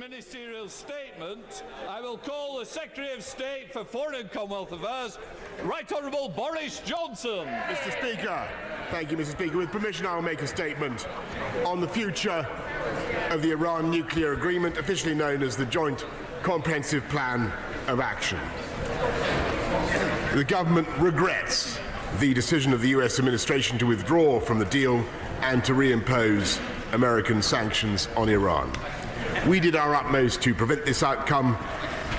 ministerial statement, I will call the Secretary of State for Foreign and Commonwealth Affairs, Right Honourable Boris Johnson. Mr. Speaker. Thank you, Mr. Speaker. With permission, I will make a statement on the future of the Iran nuclear agreement, officially known as the Joint Comprehensive Plan of Action. The government regrets the decision of the US administration to withdraw from the deal and to reimpose American sanctions on Iran. We did our utmost to prevent this outcome.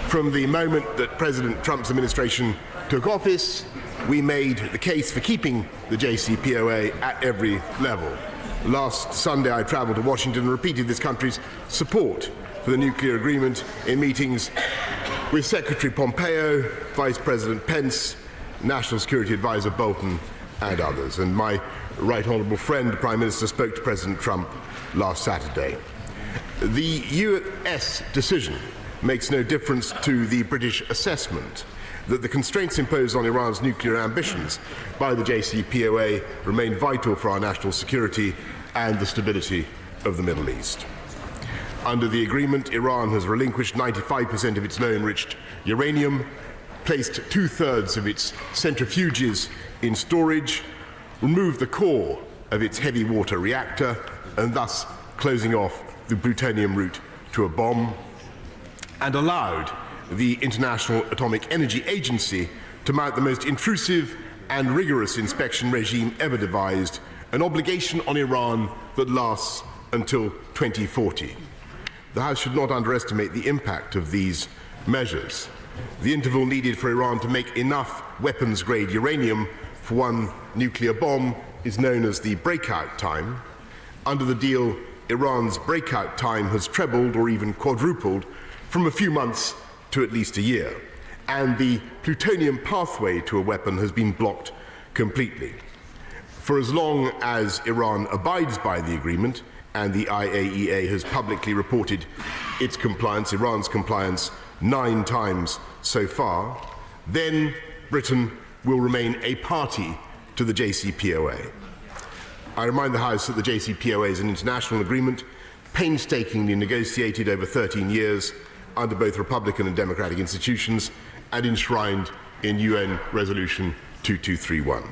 From the moment that President Trump's administration took office, we made the case for keeping the JCPOA at every level. Last Sunday, I traveled to Washington and repeated this country's support for the nuclear agreement in meetings with Secretary Pompeo, Vice President Pence, National Security Advisor Bolton, and others. And my right honourable friend, the Prime Minister, spoke to President Trump last Saturday. The US decision makes no difference to the British assessment that the constraints imposed on Iran's nuclear ambitions by the JCPOA remain vital for our national security and the stability of the Middle East. Under the agreement, Iran has relinquished 95% of its low-enriched uranium, placed 2/3 of its centrifuges in storage, removed the core of its heavy water reactor, and thus closing off the plutonium route to a bomb, and allowed the International Atomic Energy Agency to mount the most intrusive and rigorous inspection regime ever devised, an obligation on Iran that lasts until 2040. The House should not underestimate the impact of these measures. The interval needed for Iran to make enough weapons-grade uranium for one nuclear bomb is known as the breakout time. Under the deal, Iran's breakout time has trebled or even quadrupled from a few months to at least a year, and the plutonium pathway to a weapon has been blocked completely. For as long as Iran abides by the agreement, and the IAEA has publicly reported its compliance, Iran's compliance, 9 times so far, then Britain will remain a party to the JCPOA. I remind the House that the JCPOA is an international agreement painstakingly negotiated over 13 years under both Republican and Democratic institutions and enshrined in UN Resolution 2231.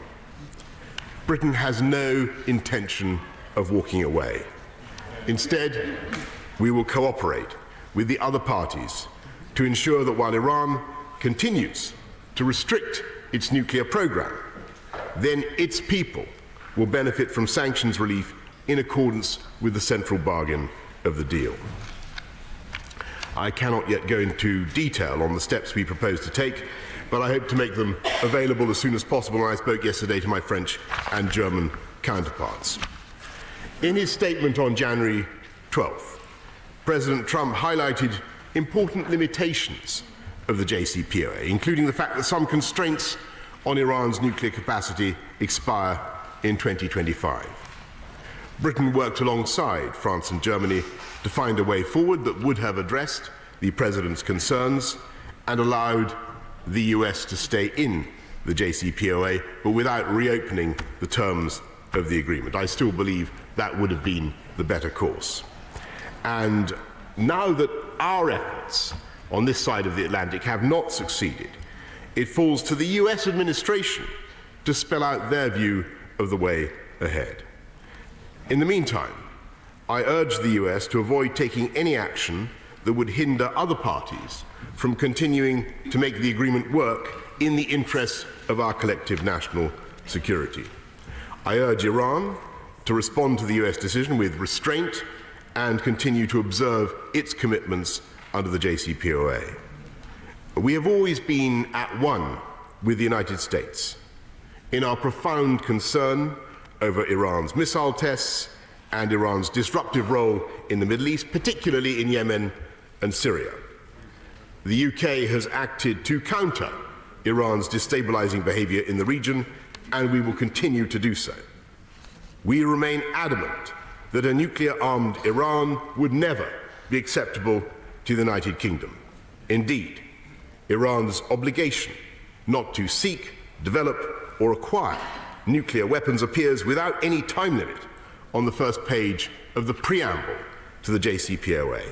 Britain has no intention of walking away. Instead, we will cooperate with the other parties to ensure that while Iran continues to restrict its nuclear program, then its people will benefit from sanctions relief in accordance with the central bargain of the deal. I cannot yet go into detail on the steps we propose to take, but I hope to make them available as soon as possible, and I spoke yesterday to my French and German counterparts. In his statement on January 12th, President Trump highlighted important limitations of the JCPOA, including the fact that some constraints on Iran's nuclear capacity expire in 2025. Britain worked alongside France and Germany to find a way forward that would have addressed the President's concerns and allowed the US to stay in the JCPOA, but without reopening the terms of the agreement. I still believe that would have been the better course. And now that our efforts on this side of the Atlantic have not succeeded, it falls to the US administration to spell out their view of the way ahead. In the meantime, I urge the US to avoid taking any action that would hinder other parties from continuing to make the agreement work in the interests of our collective national security. I urge Iran to respond to the US decision with restraint and continue to observe its commitments under the JCPOA. We have always been at one with the United States in our profound concern over Iran's missile tests and Iran's disruptive role in the Middle East, particularly in Yemen and Syria. The UK has acted to counter Iran's destabilizing behavior in the region, and we will continue to do so. We remain adamant that a nuclear-armed Iran would never be acceptable to the United Kingdom. Indeed, Iran's obligation not to seek, develop, or acquire nuclear weapons appears without any time limit on the first page of the preamble to the JCPOA.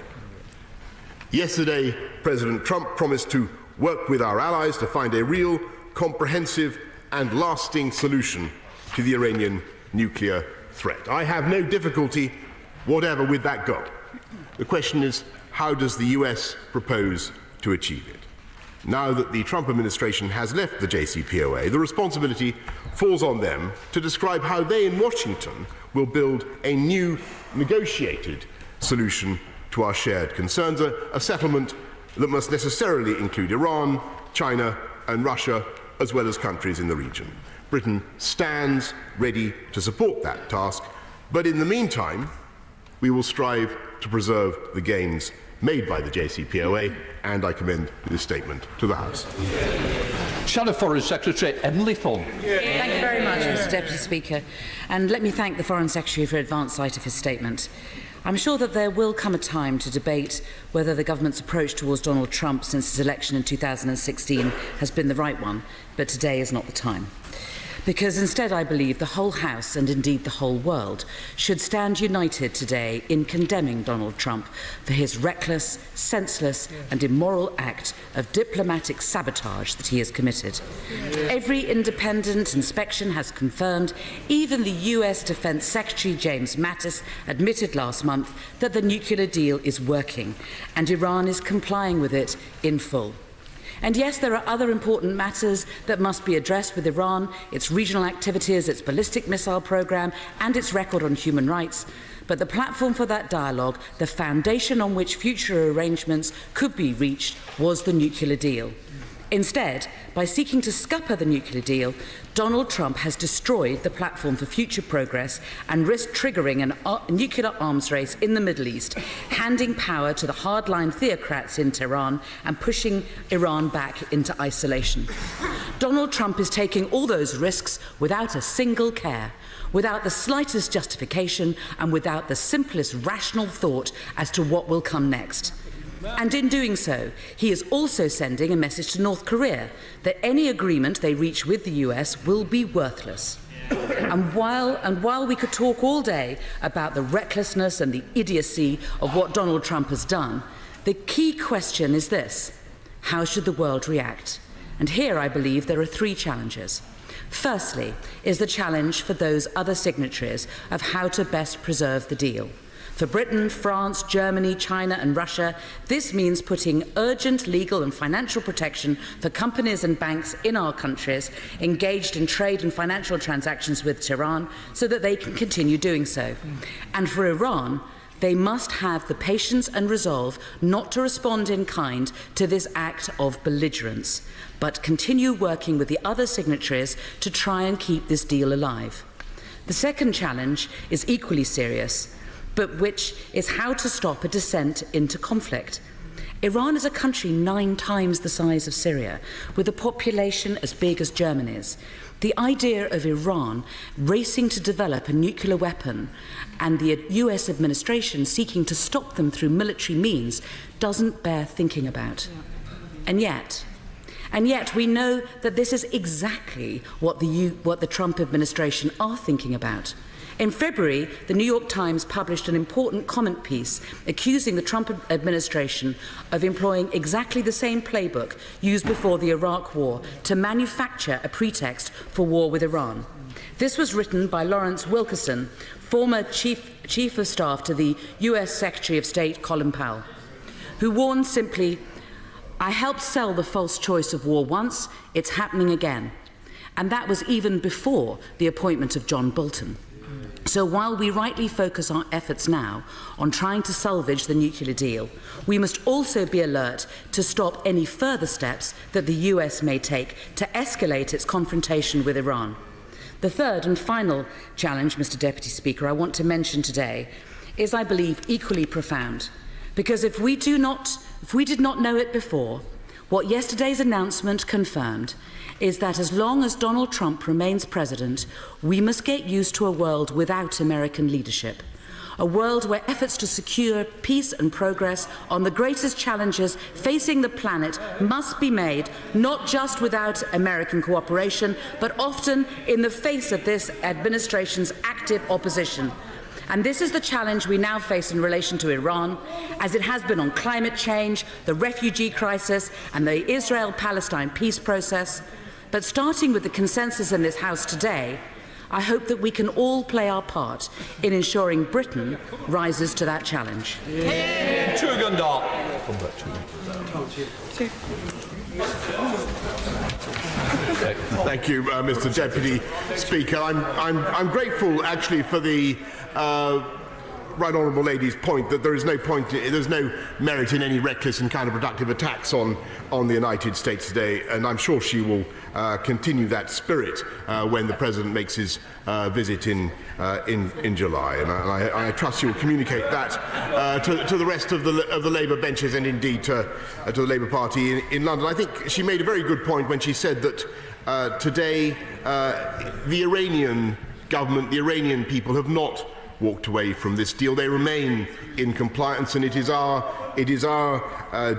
Yesterday, President Trump promised to work with our allies to find a real, comprehensive and lasting solution to the Iranian nuclear threat. I have no difficulty whatever with that goal. The question is, how does the US propose to achieve it? Now that the Trump administration has left the JCPOA, the responsibility falls on them to describe how they in Washington will build a new negotiated solution to our shared concerns, a settlement that must necessarily include Iran, China and Russia, as well as countries in the region. Britain stands ready to support that task, but in the meantime, we will strive to preserve the gains made by the JCPOA, and I commend this statement to the House. Shadow Foreign Secretary Emily Thorne. Thank you very much, Mr Deputy Speaker. And let me thank the Foreign Secretary for advance sight of his statement. I'm sure that there will come a time to debate whether the government's approach towards Donald Trump since his election in 2016 has been the right one, but today is not the time. Because instead I believe the whole House, and indeed the whole world, should stand united today in condemning Donald Trump for his reckless, senseless and immoral act of diplomatic sabotage that he has committed. Every independent inspection has confirmed, even the US Defence Secretary James Mattis admitted last month, that the nuclear deal is working and Iran is complying with it in full. And yes, there are other important matters that must be addressed with Iran, its regional activities, its ballistic missile programme and its record on human rights. But the platform for that dialogue, the foundation on which future arrangements could be reached, was the nuclear deal. Instead, by seeking to scupper the nuclear deal, Donald Trump has destroyed the platform for future progress and risked triggering a nuclear arms race in the Middle East, handing power to the hardline theocrats in Tehran and pushing Iran back into isolation. Donald Trump is taking all those risks without a single care, without the slightest justification and without the simplest rational thought as to what will come next. And in doing so, he is also sending a message to North Korea that any agreement they reach with the US will be worthless. And while we could talk all day about the recklessness and the idiocy of what Donald Trump has done, the key question is this: how should the world react? And here I believe there are three challenges. Firstly is the challenge for those other signatories of how to best preserve the deal. For Britain, France, Germany, China and Russia, this means putting urgent legal and financial protection for companies and banks in our countries engaged in trade and financial transactions with Tehran so that they can continue doing so. And for Iran, they must have the patience and resolve not to respond in kind to this act of belligerence, but continue working with the other signatories to try and keep this deal alive. The second challenge is equally serious, but which is how to stop a descent into conflict. Iran is a country 9 times the size of Syria, with a population as big as Germany's. The idea of Iran racing to develop a nuclear weapon and the US administration seeking to stop them through military means doesn't bear thinking about. And yet we know that this is exactly what the Trump administration are thinking about. In February, the New York Times published an important comment piece accusing the Trump administration of employing exactly the same playbook used before the Iraq War to manufacture a pretext for war with Iran. This was written by Lawrence Wilkerson, former chief of staff to the US Secretary of State Colin Powell, who warned simply, "I helped sell the false choice of war once, it's happening again." And that was even before the appointment of John Bolton. So while we rightly focus our efforts now on trying to salvage the nuclear deal, we must also be alert to stop any further steps that the US may take to escalate its confrontation with Iran. The third and final challenge, Mr. Deputy Speaker, I want to mention today is, I believe, equally profound. Because if we did not know it before, what yesterday's announcement confirmed is that as long as Donald Trump remains president, we must get used to a world without American leadership. A world where efforts to secure peace and progress on the greatest challenges facing the planet must be made, not just without American cooperation, but often in the face of this administration's active opposition. And this is the challenge we now face in relation to Iran, as it has been on climate change, the refugee crisis and the Israel-Palestine peace process. But starting with the consensus in this House today, I hope that we can all play our part in ensuring Britain rises to that challenge. Thank you, Mr. Deputy Speaker. I'm grateful, actually, for the right honourable lady's point that there's no merit in any reckless and counterproductive attacks on the United States today, and I'm sure she will continue that spirit when the President makes his visit in July, and I trust she will communicate that to the rest of the Labour benches and indeed to the Labour Party in London. I think she made a very good point when she said that today the Iranian government, the Iranian people have not walked away from this deal. They remain in compliance, and it is our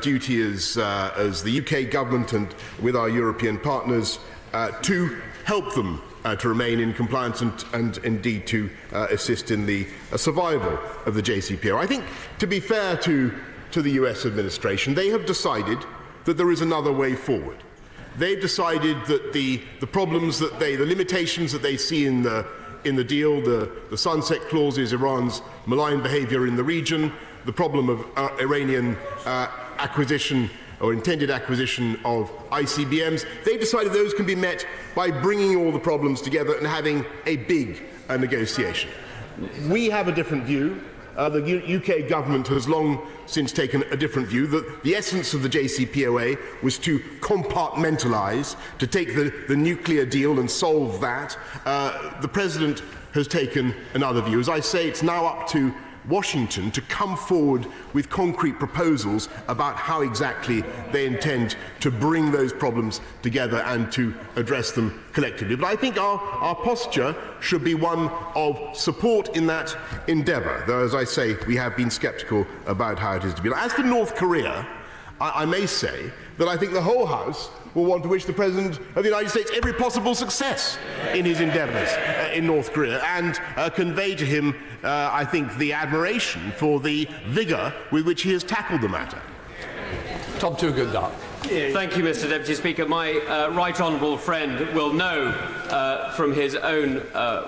duty as the UK government and with our European partners to help them to remain in compliance and indeed to assist in the survival of the JCPOA. I think, to be fair to the US administration, they have decided that there is another way forward. They've decided that the problems that the limitations that they see in the deal, the sunset clauses, Iran's malign behaviour in the region, the problem of Iranian acquisition or intended acquisition of ICBMs, they decided those can be met by bringing all the problems together and having a big negotiation. We have a different view. The UK government has long since taken a different view. The essence of the JCPOA was to compartmentalise, to take the nuclear deal and solve that. The President has taken another view. As I say, it's now up to Washington to come forward with concrete proposals about how exactly they intend to bring those problems together and to address them collectively. But I think our posture should be one of support in that endeavour, though, as I say, we have been sceptical about how it is to be. As for North Korea, I may say that I think the whole House will want to wish the President of the United States every possible success in his endeavours in North Korea and convey to him, I think, the admiration for the vigour with which he has tackled the matter. Tom Tugendhat. Thank you, Mr. Deputy Speaker. My right honourable friend will know from his own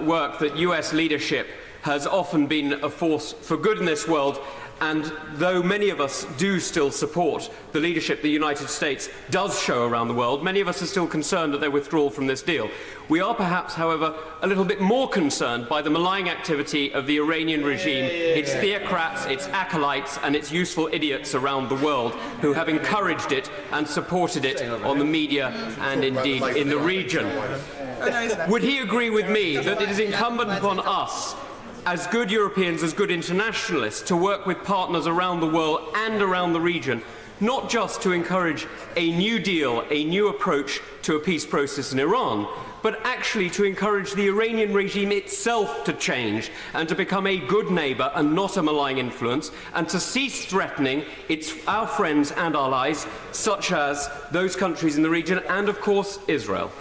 work that US leadership has often been a force for good in this world. And though many of us do still support the leadership the United States does show around the world, many of us are still concerned at their withdrawal from this deal. We are perhaps, however, a little bit more concerned by the malign activity of the Iranian regime, its theocrats, its acolytes and its useful idiots around the world who have encouraged it and supported it on the media and indeed in the region. Would he agree with me that it is incumbent upon us as good Europeans, as good internationalists, to work with partners around the world and around the region, not just to encourage a new deal, a new approach to a peace process in Iran, but actually to encourage the Iranian regime itself to change and to become a good neighbour and not a malign influence, and to cease threatening our friends and allies, such as those countries in the region and, of course, Israel.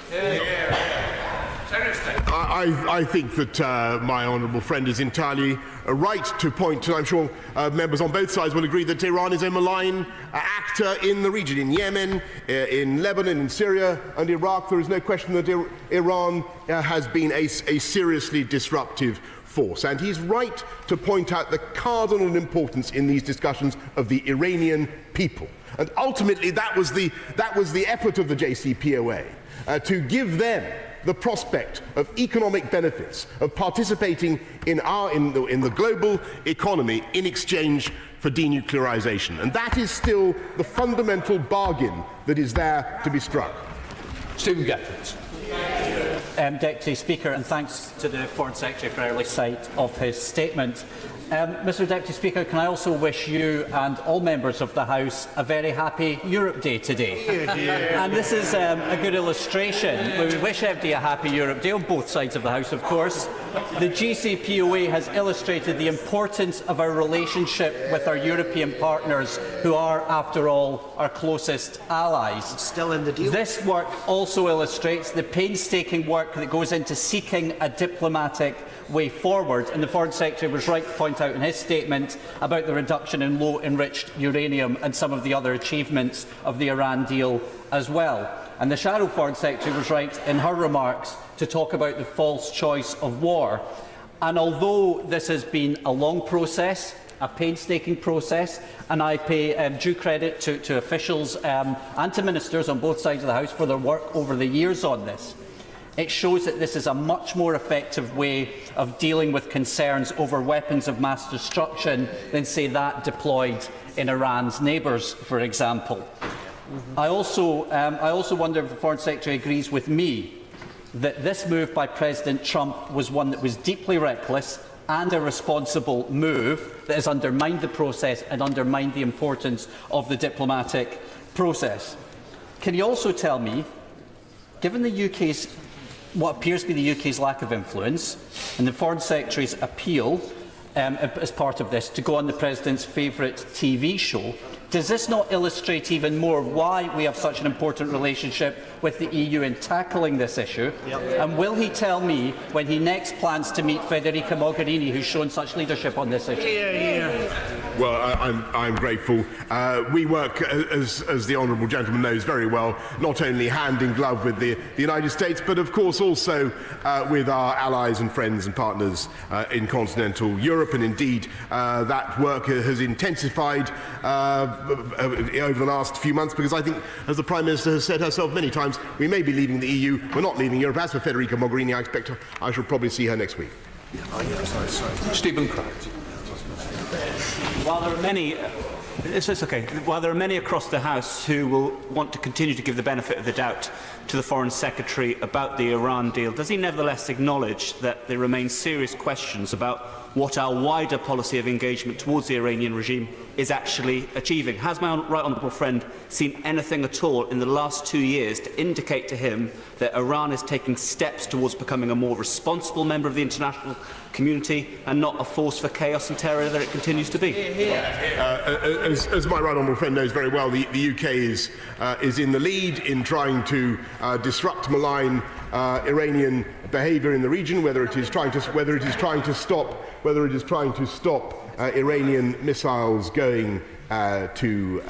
I think that my honourable friend is entirely right to point to, I'm sure members on both sides will agree, that Iran is a malign actor in the region. In Yemen, in Lebanon, in Syria and Iraq, there is no question that Iran has been a seriously disruptive force. And he's right to point out the cardinal importance in these discussions of the Iranian people. And ultimately that was the effort of the JCPOA, to give them the prospect of economic benefits, of participating in the global economy in exchange for denuclearization. And that is still the fundamental bargain that is there to be struck. Stephen Gefford. Deputy Speaker, and thanks to the Foreign Secretary for early sight of his statement. Mr. Deputy Speaker, can I also wish you and all members of the House a very happy Europe Day today? And this is a good illustration. We wish everybody a happy Europe Day on both sides of the House, of course. The JCPOA has illustrated the importance of our relationship with our European partners, who are, after all, our closest allies. Still in the deal. This work also illustrates the painstaking work work that goes into seeking a diplomatic way forward. And the Foreign Secretary was right to point out in his statement about the reduction in low-enriched uranium and some of the other achievements of the Iran deal as well. And the Shadow Foreign Secretary was right in her remarks to talk about the false choice of war. And although this has been a long process, a painstaking process, and I pay due credit to officials and to ministers on both sides of the House for their work over the years on this, it shows that this is a much more effective way of dealing with concerns over weapons of mass destruction than, say, that deployed in Iran's neighbours, for example. I also wonder if the Foreign Secretary agrees with me that this move by President Trump was one that was deeply reckless and a responsible move that has undermined the process and undermined the importance of the diplomatic process. Can you also tell me, given the UK's, what appears to be the UK's lack of influence, and the Foreign Secretary's appeal as part of this to go on the President's favourite TV show, does this not illustrate even more why we have such an important relationship with the EU in tackling this issue? And will he tell me when he next plans to meet Federica Mogherini, who's shown such leadership on this issue? Well, I'm grateful. We work, as the honourable gentleman knows very well, not only hand in glove with the United States, but of course also with our allies and friends and partners in continental Europe, and indeed that work has intensified over the last few months, because I think, as the Prime Minister has said herself many times, we may be leaving the EU, we're not leaving Europe. As for Federica Mogherini, I expect I shall probably see her next week. Stephen Craig. While there are many, While there are many across the House who will want to continue to give the benefit of the doubt to the Foreign Secretary about the Iran deal, does he nevertheless acknowledge that there remain serious questions about what our wider policy of engagement towards the Iranian regime is actually achieving? Has my right honourable friend seen anything at all in the last 2 years to indicate to him that Iran is taking steps towards becoming a more responsible member of the international community and not a force for chaos and terror that it continues to be? As my right honourable friend knows very well, the UK is in the lead in trying to disrupt malign Iranian behaviour in the region, whether it is trying to stop Iranian missiles going to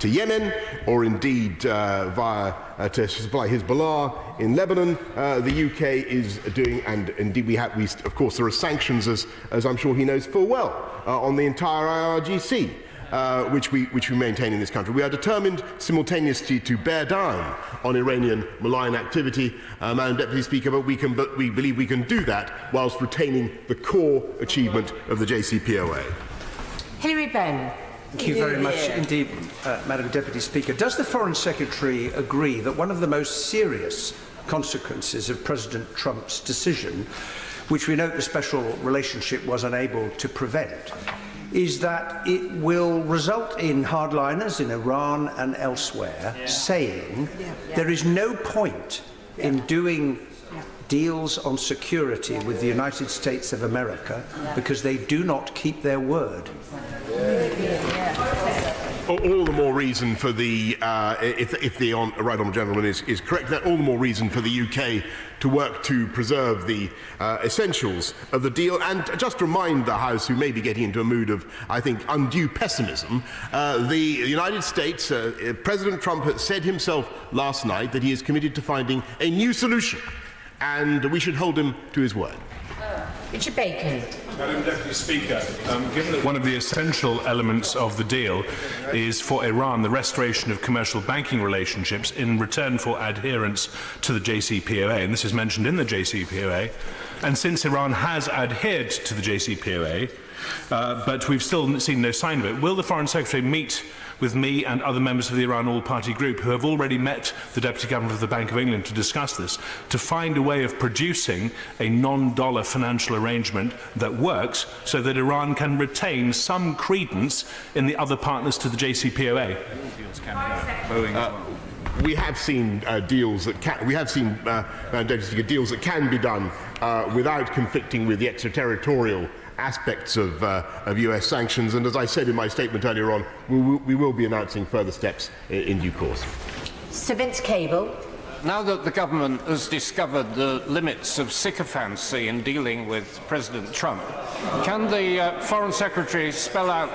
Yemen, or indeed to supply Hezbollah in Lebanon. The UK is doing, and indeed of course there are sanctions, as I'm sure he knows full well, on the entire IRGC. Which we maintain in this country. We are determined simultaneously to bear down on Iranian malign activity, Madam Deputy Speaker, but we believe we can do that whilst retaining the core achievement of the JCPOA. Hilary Benn. Thank you very much indeed, Madam Deputy Speaker. Does the Foreign Secretary agree that one of the most serious consequences of President Trump's decision, which we note the special relationship was unable to prevent, is that it will result in hardliners in Iran and elsewhere saying there is no point in doing deals on security with the United States of America because they do not keep their word? All the more reason for the, if the right honourable gentleman is correct, that all the more reason for the UK to work to preserve the essentials of the deal, and just remind the House, who may be getting into a mood of, I think, undue pessimism, the United States, President Trump has said himself last night that he is committed to finding a new solution, and we should hold him to his word. Richard Bacon. Madam Deputy Speaker, given that one of the essential elements of the deal is for Iran the restoration of commercial banking relationships in return for adherence to the JCPOA, and this is mentioned in the JCPOA, and since Iran has adhered to the JCPOA, but we've still seen no sign of it, will the Foreign Secretary meet with me and other members of the Iran All-Party Group who have already met the Deputy Governor of the Bank of England to discuss this, to find a way of producing a non-dollar financial arrangement that works so that Iran can retain some credence in the other partners to the JCPOA? We have seen deals that can. We have seen deals that can be done without conflicting with the extraterritorial aspects of US sanctions, and as I said in my statement earlier on, we will be announcing further steps in due course. Sir Vince Cable. now that the government has discovered the limits of sycophancy in dealing with President Trump, can the Foreign Secretary spell out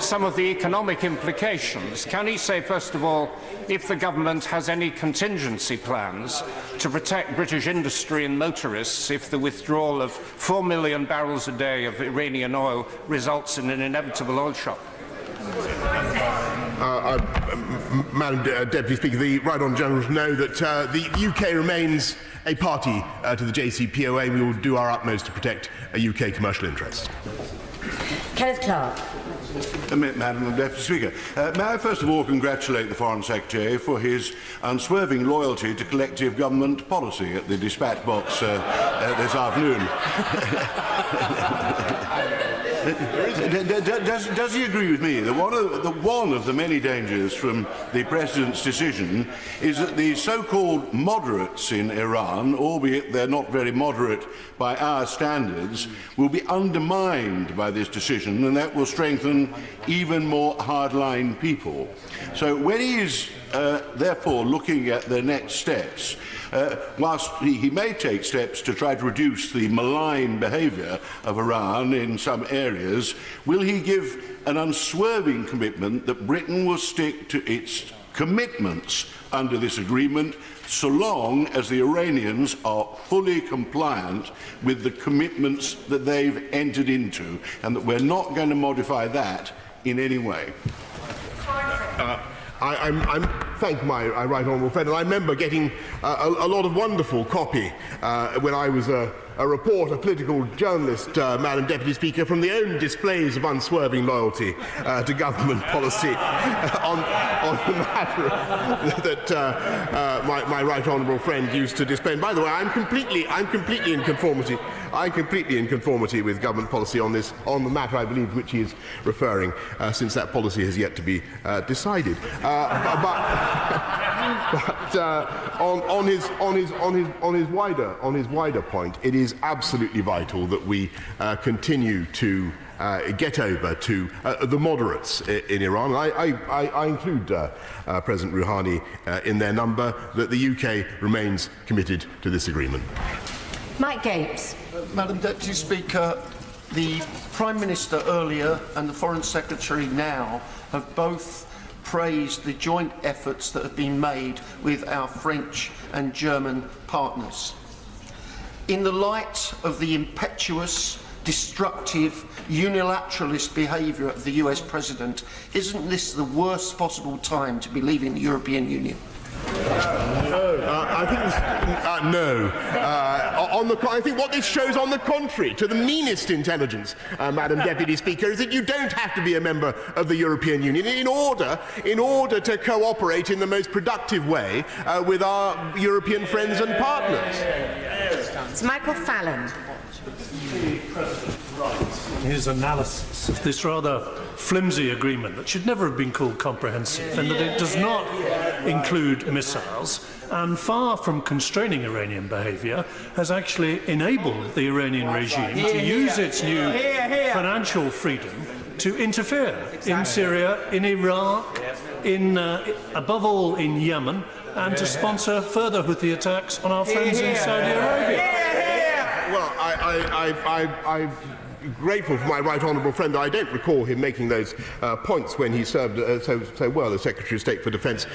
some of the economic implications? Can he say, first of all, if the government has any contingency plans to protect British industry and motorists if the withdrawal of 4 million barrels a day of Iranian oil results in an inevitable oil shock? Madam Deputy Speaker, the Right Honourable General to know that the UK remains a party to the JCPOA. We will do our utmost to protect UK commercial interests. Kenneth Clark. Madam Deputy Speaker, may I first of all congratulate the Foreign Secretary for his unswerving loyalty to collective government policy at the dispatch box this afternoon. Does he agree with me that one of the many dangers from the President's decision is that the so-called moderates in Iran, albeit they're not very moderate by our standards, will be undermined by this decision, and that will strengthen even more hardline people? So when he is therefore looking at the next steps, whilst he may take steps to try to reduce the malign behaviour of Iran in some areas, will he give an unswerving commitment that Britain will stick to its commitments under this agreement so long as the Iranians are fully compliant with the commitments that they've entered into, and that we're not going to modify that in any way? I thank my right honourable friend, and I remember getting a lot of wonderful copy when I was a reporter, a political journalist, Madam Deputy Speaker, from the own displays of unswerving loyalty to government policy on the matter that my right honourable friend used to display. And by the way, I'm completely in conformity. I'm completely in conformity with government policy on the matter, I believe, which he is referring, since that policy has yet to be decided. But on his wider point, it is absolutely vital that we continue to get over to the moderates in Iran. I include President Rouhani in their number, that the UK remains committed to this agreement. Mike Gapes. Madam Deputy Speaker, the Prime Minister earlier and the Foreign Secretary now have both praised the joint efforts that have been made with our French and German partners. In the light of the impetuous, destructive, unilateralist behaviour of the US President, isn't this the worst possible time to be leaving the European Union? I think no. I think what this shows, on the contrary, to the meanest intelligence, Madam Deputy Speaker, is that you don't have to be a member of the European Union in order to cooperate in the most productive way with our European friends and partners. It's Michael Fallon. His analysis of this rather flimsy agreement that should never have been called comprehensive, and that it does not include missiles, and far from constraining Iranian behaviour, has actually enabled the Iranian regime to use its new financial freedom to interfere in Syria, in Iraq, above all in Yemen, and to sponsor further Houthi attacks on our friends in Saudi Arabia. Well, I'm grateful for my right honourable friend that I don't recall him making those points when he served so well as Secretary of State for Defence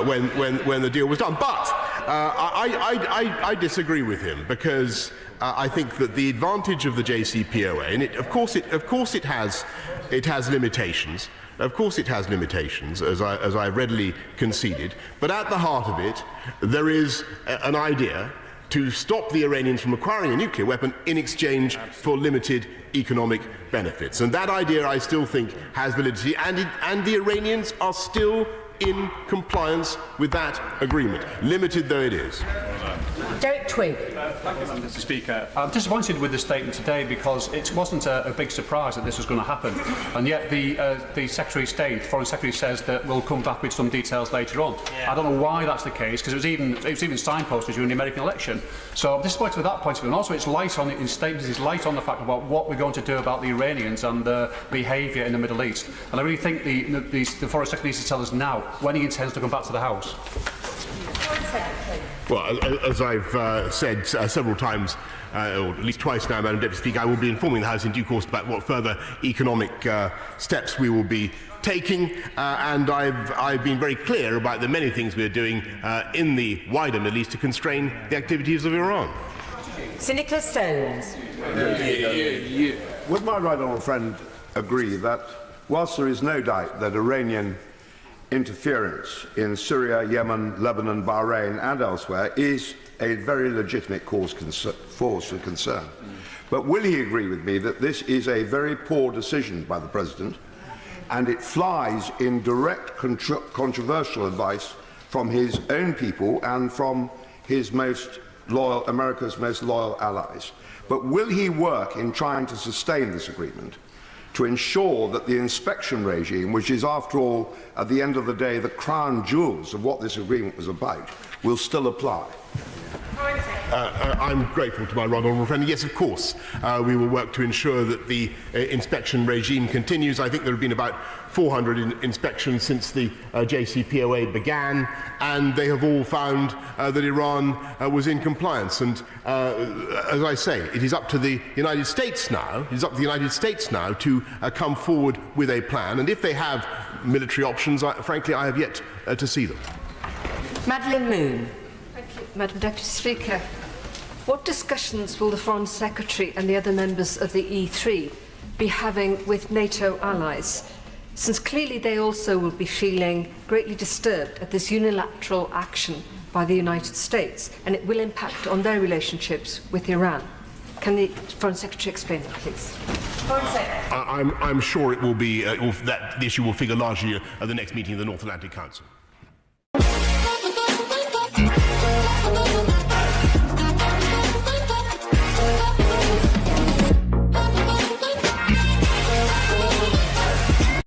when the deal was done. But I disagree with him, because I think that the advantage of the JCPOA, and of course it has limitations. Of course it has limitations, as I readily conceded. But at the heart of it, there is an idea to stop the Iranians from acquiring a nuclear weapon in exchange for limited economic benefits. And that idea, I still think, has validity, and the Iranians are still in compliance with that agreement, limited though it is. Derek Twigg. Thank you, Mr. Speaker. I'm disappointed with the statement today, because it wasn't a big surprise that this was going to happen, and yet the Secretary of State, Foreign Secretary, says that we'll come back with some details later on. I don't know why that's the case, because it was even signposted during the American election. So I'm disappointed with that point of view, and also it's light on in statements. It's light on the fact about what we're going to do about the Iranians and their behaviour in the Middle East. And I really think the Foreign Secretary needs to tell us now when he intends to come back to the House. Well, as I've said several times, or at least twice now, Madam Deputy Speaker, I will be informing the House in due course about what further economic steps we will be taking, and I've been very clear about the many things we are doing in the wider Middle East to constrain the activities of Iran. Sir Nicholas Soames. Would my right honourable friend agree that whilst there is no doubt that Iranian interference in Syria, Yemen, Lebanon, Bahrain and elsewhere is a very legitimate cause for concern, but will he agree with me that this is a very poor decision by the President and it flies in direct controversial advice from his own people and from his most loyal, America's most loyal allies? But will he work in trying to sustain this agreement to ensure that the inspection regime, which is after all at the end of the day the crown jewels of what this agreement was about, will still apply? I'm grateful to my right honourable friend. Yes, of course, we will work to ensure that the inspection regime continues. I think there have been about 400 inspections since the JCPOA began, and they have all found that Iran was in compliance. And as I say, it is up to the United States now. It is up to the United States now to come forward with a plan. And if they have military options, frankly, I have yet to see them. Madeleine Moon. Madam Deputy Speaker, what discussions will the Foreign Secretary and the other members of the E3 be having with NATO allies, since clearly they also will be feeling greatly disturbed at this unilateral action by the United States, and it will impact on their relationships with Iran? Can the Foreign Secretary explain that, please? I'm sure it will be that the issue will figure largely at the next meeting of the North Atlantic Council.